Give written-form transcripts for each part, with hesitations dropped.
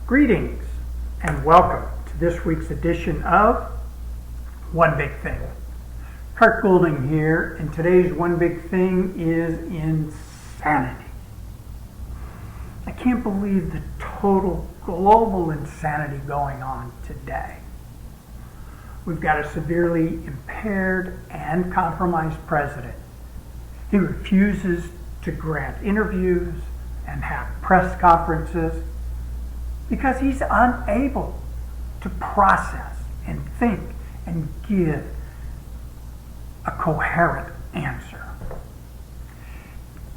Greetings and welcome to this week's edition of One Big Thing. Kurt Goulding here, and today's One Big Thing is insanity. I can't believe the total global insanity going on today. We've got a severely impaired and compromised president. He refuses to grant interviews and have press conferences because he's unable to process and think and give a coherent answer.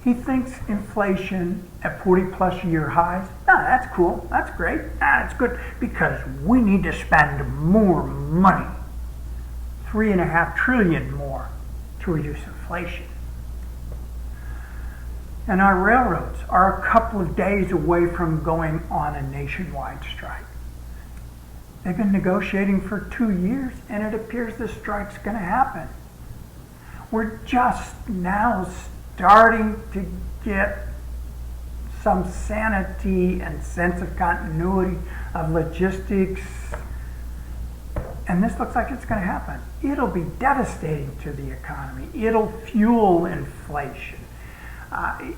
He thinks inflation at 40-plus year highs, that's cool, that's great, that's good, because we need to spend more money, $3.5 trillion more, to reduce inflation. And our railroads are a couple of days away from going on a nationwide strike. They've been negotiating for 2 years, and it appears the strike's going to happen. We're just now starting to get some sanity and sense of continuity of logistics, and this looks like it's going to happen. It'll be devastating to the economy. It'll fuel inflation.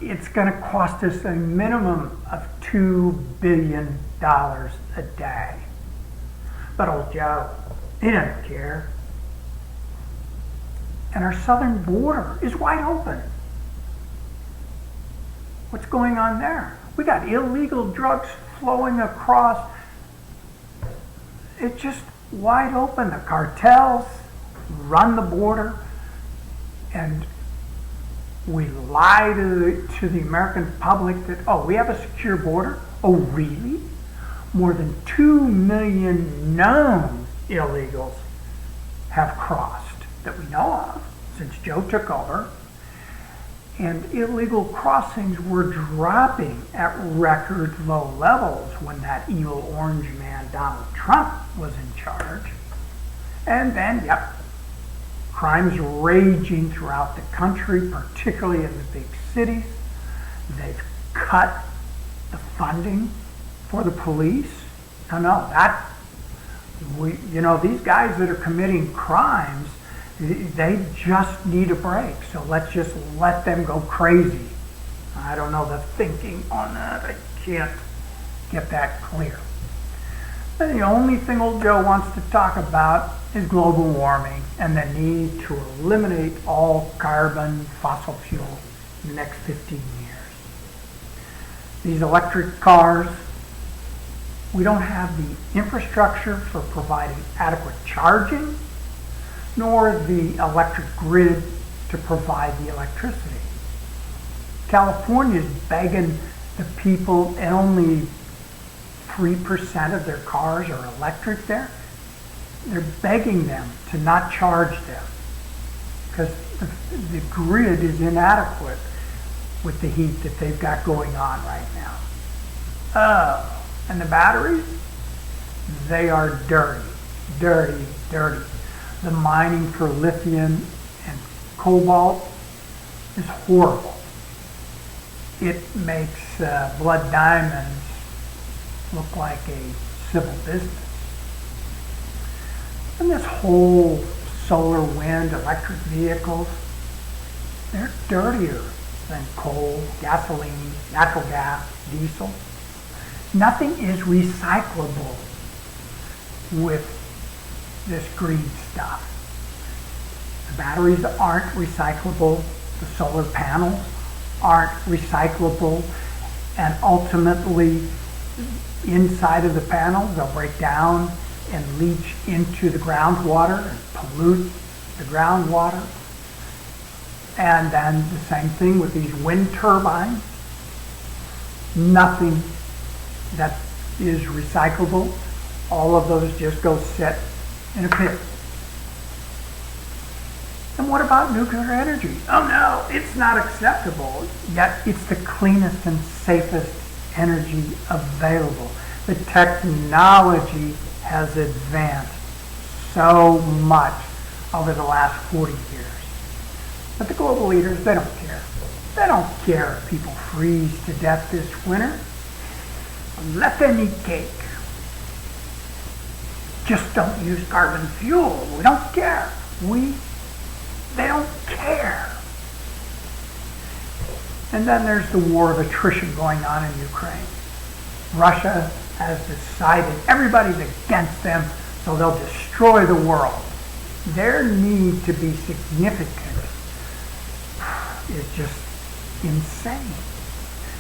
It's going to cost us a minimum of $2 billion a day. But old Joe, he doesn't care. And our southern border is wide open. What's going on there? We got illegal drugs flowing across. It's just wide open. The cartels run the border, and we lie to the American public that, we have a secure border. Oh, really? More than 2 million known illegals have crossed that we know of since Joe took over. And illegal crossings were dropping at record low levels when that evil orange man Donald Trump was in charge. And then, crime's raging throughout the country, particularly in the big cities. They've cut the funding for the police. These guys that are committing crimes, they just need a break. So let's just let them go crazy. I don't know the thinking on that. I can't get that clear. And the only thing old Joe wants to talk about is global warming and the need to eliminate all carbon fossil fuel in the next 15 years. These electric cars, we don't have the infrastructure for providing adequate charging, nor the electric grid to provide the electricity. California's begging the people, and only 3% of their cars are electric there. They're begging them to not charge them because the grid is inadequate with the heat that they've got going on right now. And the batteries, they are dirty. The mining for lithium and cobalt is horrible. It makes blood diamonds look like a civil business. And this whole solar, wind, electric vehicles, they're dirtier than coal, gasoline, natural gas, diesel. Nothing is recyclable with this green stuff. The batteries aren't recyclable. The solar panels aren't recyclable. And ultimately, inside of the panels, they'll break down and leach into the groundwater and pollute the groundwater. And then the same thing with these wind turbines. Nothing that is recyclable. All of those just go sit in a pit. And what about nuclear energy? Oh no, it's not acceptable. Yet it's the cleanest and safest energy available. The technology has advanced so much over the last 40 years. But the global leaders, they don't care. They don't care if people freeze to death this winter. Let them eat cake. Just don't use carbon fuel. We don't care. They don't care. And then there's the war of attrition going on in Ukraine. Russia has decided everybody's against them, so they'll destroy the world. Their need to be significant is just insane.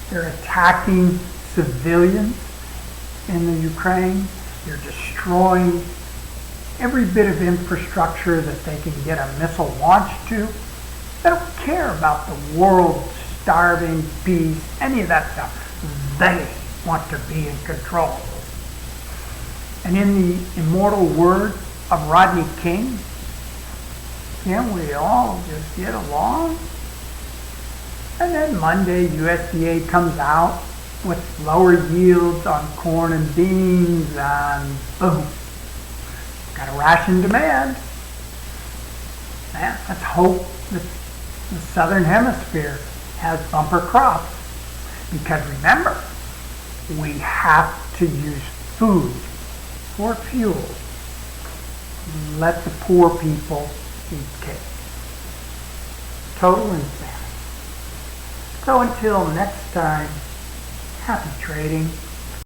They're attacking civilians in the Ukraine. They're destroying every bit of infrastructure that they can get a missile launched to. They don't care about the world starving, peace, any of that stuff. They want to be in control. And in the immortal words of Rodney King, can't we all just get along? And then Monday, USDA comes out with lower yields on corn and beans, and boom, got a ration demand. Man, let's hope that the southern hemisphere has bumper crops, because remember, we have to use food for fuel. Let the poor people eat cake. Total insanity. So until next time, happy trading.